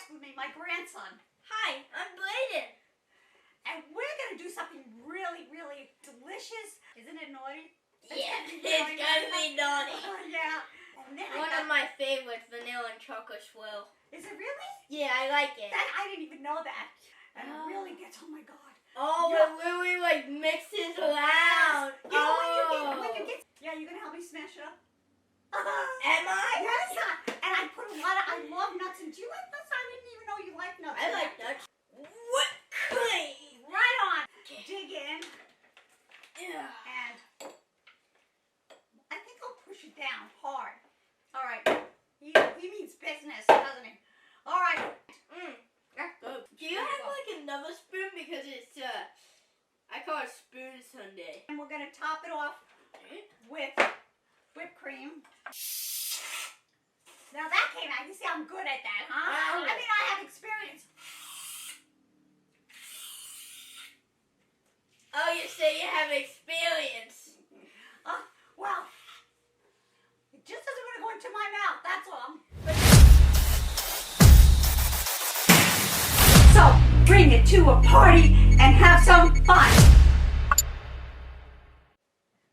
guest with me, my grandson. Hi, I'm Bladen. And we're going to do something really, really delicious. Isn't it naughty? Yeah, it's gonna be naughty. Yeah. And then One of my favorites, vanilla and chocolate swirl. Is it really? Yeah, I like it. I didn't even know that. And it really gets, oh my God. Oh, Yeah. it really like mixes around. You know, when you get, yeah, you're going to help me smash it up? Am I? Yes. And I put a lot of, I love nuts. And do you like nuts? I didn't even know you like nuts. I like nuts. What cream? Right on. Dig in. Yeah. And I think I'll push it down hard. All right. He means business, doesn't he? All right. That's good. Do you have like another spoon? Because it's, I call it Spoon Sunday. And we're going to top it off with whipped cream. Now that came out. You see I'm good at that, huh? Wow. I mean, I have experience. Oh, you say you have experience. Well, it just doesn't want to go into my mouth, that's all. So, bring it to a party and have some fun.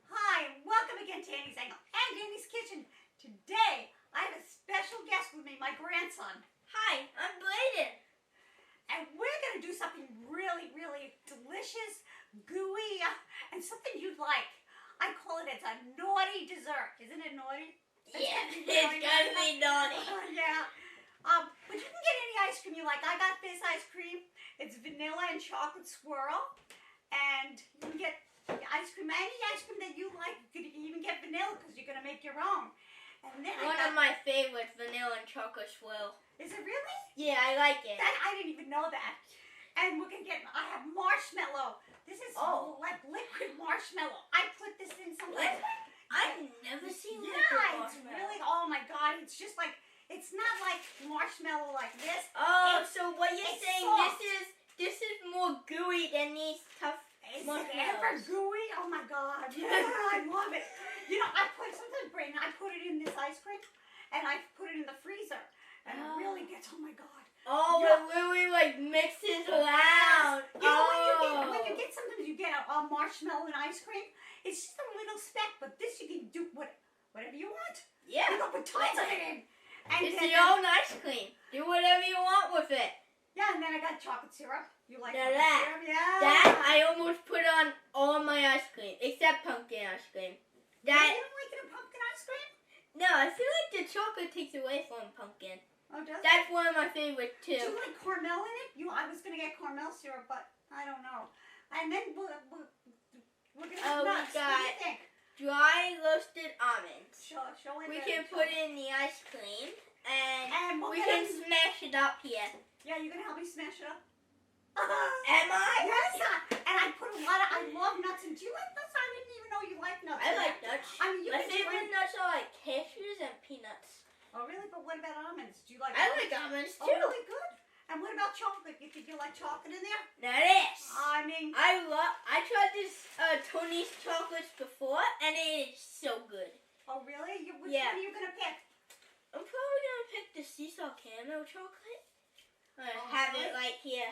Hi, and welcome again to Annie's Angle and Annie's Kitchen. Today, I have a special guest with me, my grandson. Hi, I'm Bladen. And we're going to do something really, really delicious, gooey, and something you'd like. I call it, it's a naughty dessert. Isn't it naughty? Yeah, it's gonna be naughty. Yeah. But you can get any ice cream you like. I got this ice cream. It's vanilla and chocolate swirl. And you can get ice cream, any ice cream that you like. You can even get vanilla because you're going to make your own. And then One of my favorites, vanilla and chocolate swirl. Is it really? Yeah, I like it. I didn't even know that. And we're going to get, I have marshmallow. This is like liquid marshmallow. I put this in some liquid. I've never seen liquid Yeah, it's marshmallow. really, oh my God. It's just like, it's not like marshmallow like this. Oh, It's- so what you're it's saying, soft. this is more gooey than these tough Is it ever marshmallows. gooey? Oh my God. Yeah, I love it. You know, sometimes, Brayden, I put it in this ice cream and I put it in the freezer. And it really gets, oh my God. Oh, Yeah. it really like mixes around. You know, when you get, sometimes you get a marshmallow and ice cream, it's just a little speck, but this you can do whatever you want. Yeah. You can put tons of it in. And It's then, your own ice cream. Do whatever you want with it. yeah, and then I got chocolate syrup. You like Now chocolate that- syrup? Yeah. That I almost put on all my ice cream, except pumpkin ice cream. You That don't like it in pumpkin ice cream? no, I feel like the chocolate takes away from pumpkin. Oh, does it? That's one of my favorites Do you too. like caramel in it? I was going to get caramel syrup, but I don't know. And then we're going to have We nuts. What do you got think? dry roasted almonds. Show it We there. can put in the ice cream and we'll we get can it- smash it up here. Yeah, you going to help me smash it up? Am I? Yes. And I put a lot of, I love nuts. And do you like nuts? I didn't even know you like nuts. I like nuts. I mean, you My can do favorite nuts are like cashews and peanuts. Oh, really? But what about almonds? Do you like I almonds? like almonds Oh, too. really good. And what about chocolate? You think you like chocolate in there? Now this. I mean, I tried this Toonie's chocolates before and it is so good. oh, really? Which Yeah. one are you going to pick? I'm probably gonna pick the sea salt caramel chocolate. I have it right here.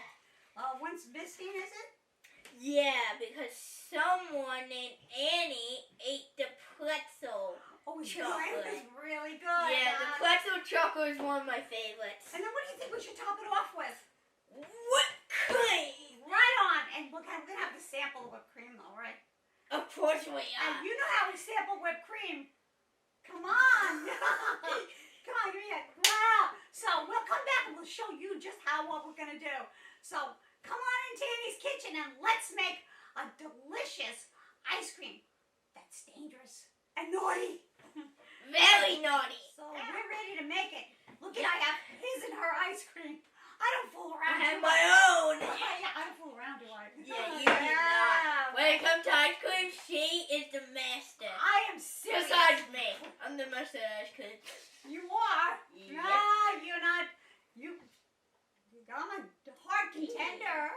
One's biscuit, is it? Yeah, because someone named Annie ate the pretzel. Oh, Chocolate. It's really good. Yeah, the pretzel chocolate is one of my favorites. And then what do you think we should top it off with? Whipped cream. Right on. And we're going to have the sample of whipped cream, though, right? Of course we And are. you know how we sample whipped cream. Come on. Come on, give me that. Wow. So we'll come back and we'll show you just what we're going to do. So come on into Annie's kitchen and let's make a delicious ice cream that's dangerous and naughty. Very naughty. So we're ready to make it. Look at, I have his and her ice cream. I don't fool I around. have do my I? own. Yeah, I don't fool around, do I? Yeah, you do not. When it comes to ice cream, she is the master. I am serious. Besides me, I'm the master of ice cream. You are. Yep. No, you're not. I'm a hard contender.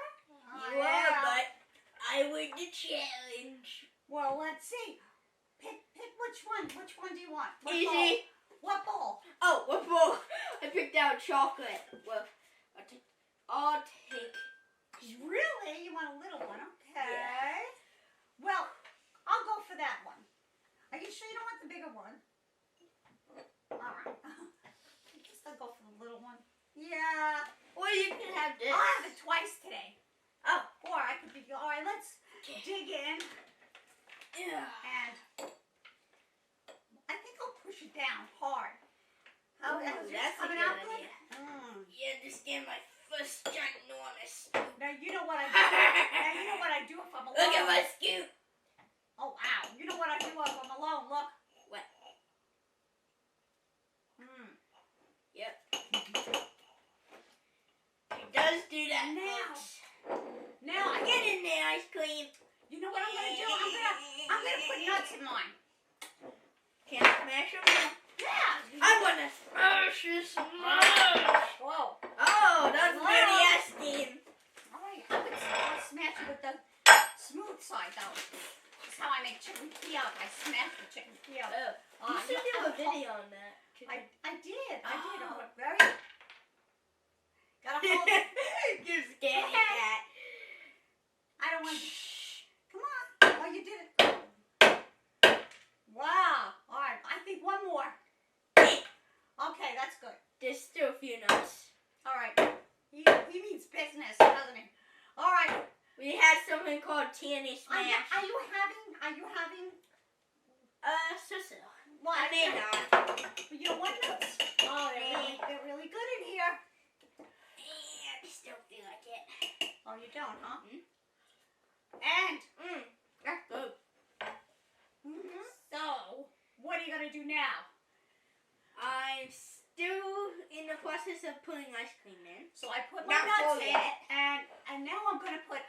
You are, but I win the challenge. Well, let's see. Pick which one. Which one do you want? What Easy. Bowl? What bowl? Oh, what bowl? I picked out chocolate. Well, I'll take. Really? You want a little one? Okay. Yeah. Well, I'll go for that one. Are you sure you don't want the bigger one? All right. I guess I'll go for the little one. Yeah. Or you can have this. I'll have it twice today. Oh, or I could be. All right, let's dig in. Yeah. And I think I'll push it down hard. How is That's it coming a good out good? idea. You understand my first ginormous. Now you know what I do. Now you know what I do if I'm alone. Look at my scoop. Oh wow! You know what I do if I'm alone. Look. What? Yep. It does do that. Now I Get in there, ice cream. You know what I'm gonna do? I'm gonna put nuts in mine. Can I smash them? Yeah. I wanna smash this smash. Whoa. Oh, that's Wow. pretty steam. All right. I would smash it with the smooth side though. That's how I make chicken Kiev. I smash the chicken Kiev. Oh, you should do a video on that. I did. Oh, very. Gotta hold it. You're scared cat. I don't want to. Come on. Oh, you did it. Wow. All right. I think one more. Okay, that's good. There's still a few nuts. All right. He means business, doesn't he? All right. We had something called Toonie Are smash. you having? So. What? I may not. You don't want nuts? Oh, they're really good in here. I still feel like it. Oh, you don't, huh? Mm-hmm. And. That's good. So, what are you gonna do now? I'm still in the process of putting ice cream in. So I put my Not nuts full in, yet. and now I'm gonna put.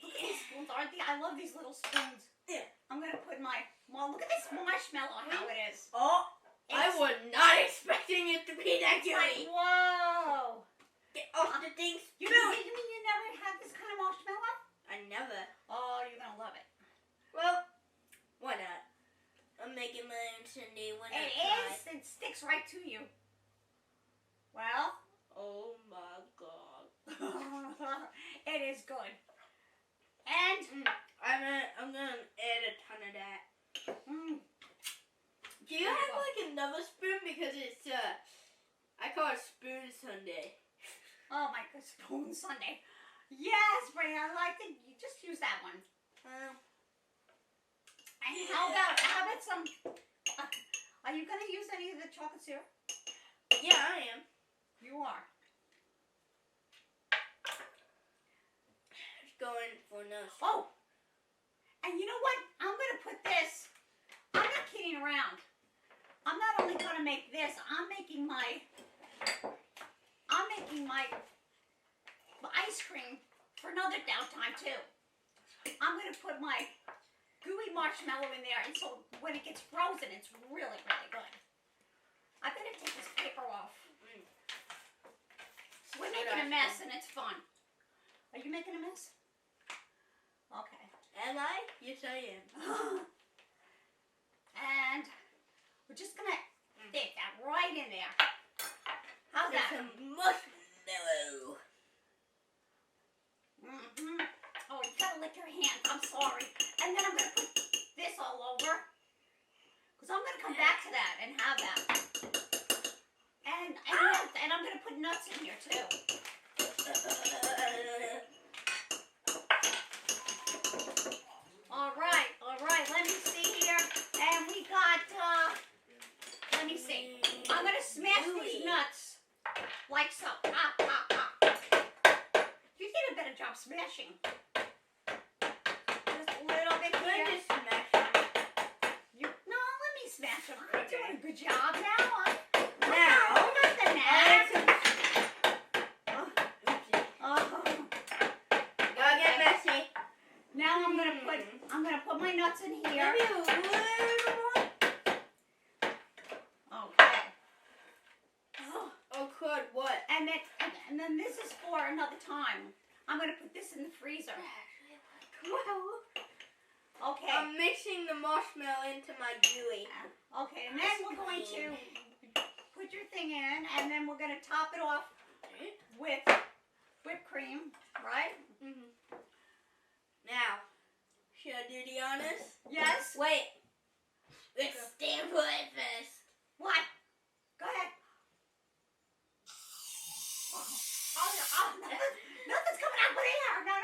Look at these spoons, aren't they? I love these little spoons. Yeah. I'm gonna put my. Well, look at this marshmallow. How it is. Oh, I was not expecting it to be that It's like, gooey. whoa. Get off the thing. You mean you never had this kind of marshmallow? I never. Oh, you're gonna love it. Well, why not? I'm making my own sundae when I try. It sticks right to you. Well. Oh my god. It is good. And I'm gonna add a ton of that. Do you have like another spoon because it's I call it spoon sundae. oh my god, spoon sundae. Yes, Bray, I like it. You just use that one. And how about some? Are you gonna use any of the chocolate syrup? Yeah, I am. You are. Going for no. Oh, and you know what? I'm gonna put this. I'm not kidding around. I'm not only gonna make this. I'm making my ice cream for another downtime too. I'm gonna put my gooey marshmallow in there, and so when it gets frozen, it's really, really good. I better take this paper off. So we're making a mess, and it's fun. Are you making a mess? Okay. Am I? Yes, I am. And we're just gonna stick that right in there. How's There's that? some marshmallow. Oh, you gotta lick your hand. I'm sorry. And then I'm gonna put this all over, cause I'm gonna come back to that and have that. And I'm gonna put nuts in here too. All right. Let me see here. And we got. Let me see. I'm gonna smash these nuts like so. You did a better job smashing. Just a little bit here. Just smash it. No, let me smash them. I'm doing a good job now. Now. Nothing Gotta get messy. Now I'm gonna put my nuts in here. Maybe a little more. Okay. Oh, good. What? And then this is for another time. I'm gonna put this in the freezer. Okay. I'm mixing the marshmallow into my gooey. Okay, and then we're going to put your thing in, and then we're gonna top it off with cream, right? Mm-hmm. Now, should I do the honors? Yes. Wait. Let's stand for it first. What? Go ahead. Nothing's coming out but air. No.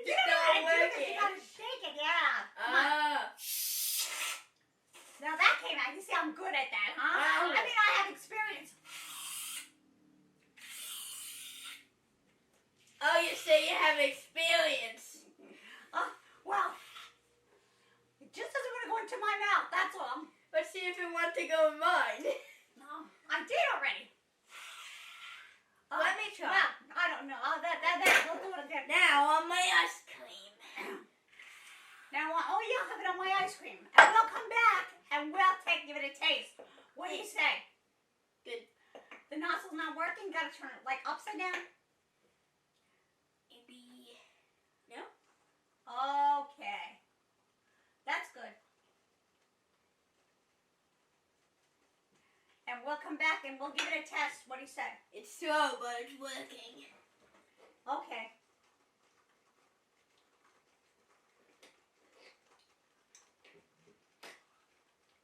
You don't know how to do this. You gotta shake it, yeah. Come on. Now that came out. You see, I'm good at that, huh? I mean, I have experience. Oh, you say you have experience. Well, it just doesn't want to go into my mouth. That's all. Let's see if it wants to go in mine. No, I did already. Let me try. Well, I don't know. We'll do it again. Now on my ice cream. Now, I'll have it on my ice cream. And we'll come back and we'll give it a taste. What do you say? Good. The nozzle's not working? Gotta turn it like upside down? Maybe. No? Okay. That's good. And we'll come back and we'll give it a test. What do you say? It's slow, but it's working. Okay.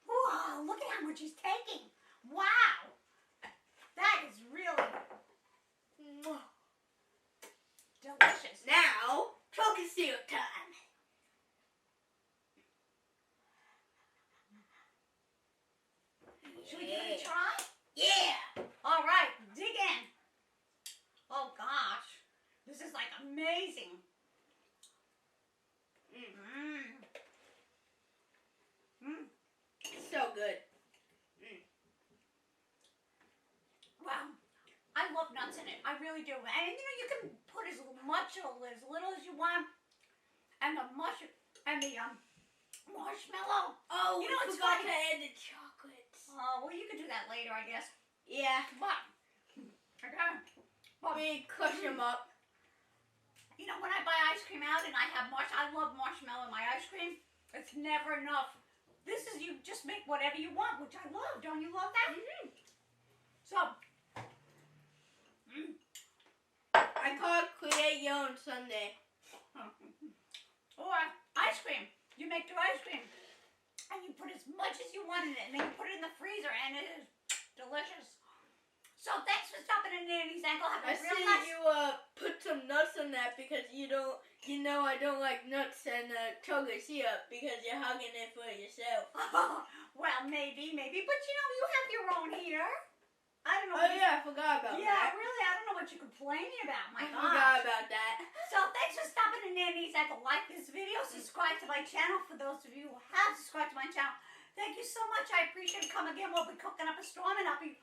Whoa, look at how much he's taking. Wow. That is really delicious. Now, chocolate syrup time. Should we give it a try? Yeah. All right, dig in. Oh gosh, this is like amazing. So good. Wow, I love nuts in it. I really do. And you can put as much or as little as you want. And the marshmallow. Oh, you know, we it's forgot funny. to add the chocolates. Oh, well, you can do that later, I guess. Yeah. But, okay. Well, We crush them up. you know, when I buy ice cream out and I love marshmallow in my ice cream, it's never enough. This is, you just make whatever you want, which I love. Don't you love that? Mm-hmm. So, I call it create your own sundae. or ice cream. You make your ice cream and you put as much as you want in it, and then you put it in the freezer, and it is delicious. So thanks for stopping in Nanny's Ankle. Have a I real see nice. you put some nuts on that because you know I don't like nuts and chocolate syrup because you're hugging it for yourself. Well, maybe, but you have your own here. I don't know. Oh yeah, I forgot about that. Yeah, really, I don't know what you're complaining about. My I gosh. forgot about that. So thanks for stopping in Nanny's Ankle. Like this video, subscribe to my channel. For those of you who have subscribed to my channel, thank you so much. I appreciate it. Come again. We'll be cooking up a storm, and I'll be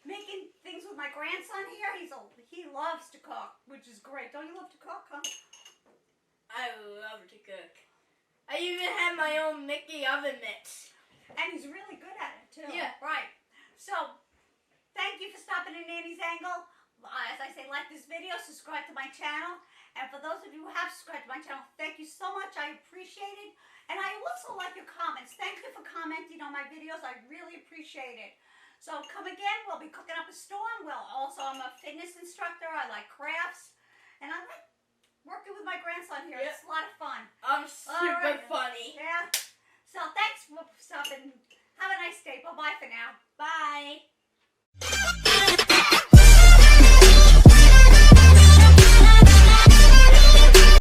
making things with my grandson here. He loves to cook, which is great. Don't you love to cook, huh? I love to cook. I even have my own Mickey oven mitts. And he's really good at it too. Yeah. Right. So, thank you for stopping in Nanny's Angle. As I say, like this video, subscribe to my channel. And for those of you who have subscribed to my channel, thank you so much. I appreciate it. And I also like your comments. Thank you for commenting on my videos. I really appreciate it. So come again. We'll be cooking up a storm. I'm a fitness instructor. I like crafts. And I like working with my grandson here. Yeah. It's a lot of fun. I'm super right. funny. Yeah. So thanks for stopping. Have a nice day. Bye-bye for now. Bye.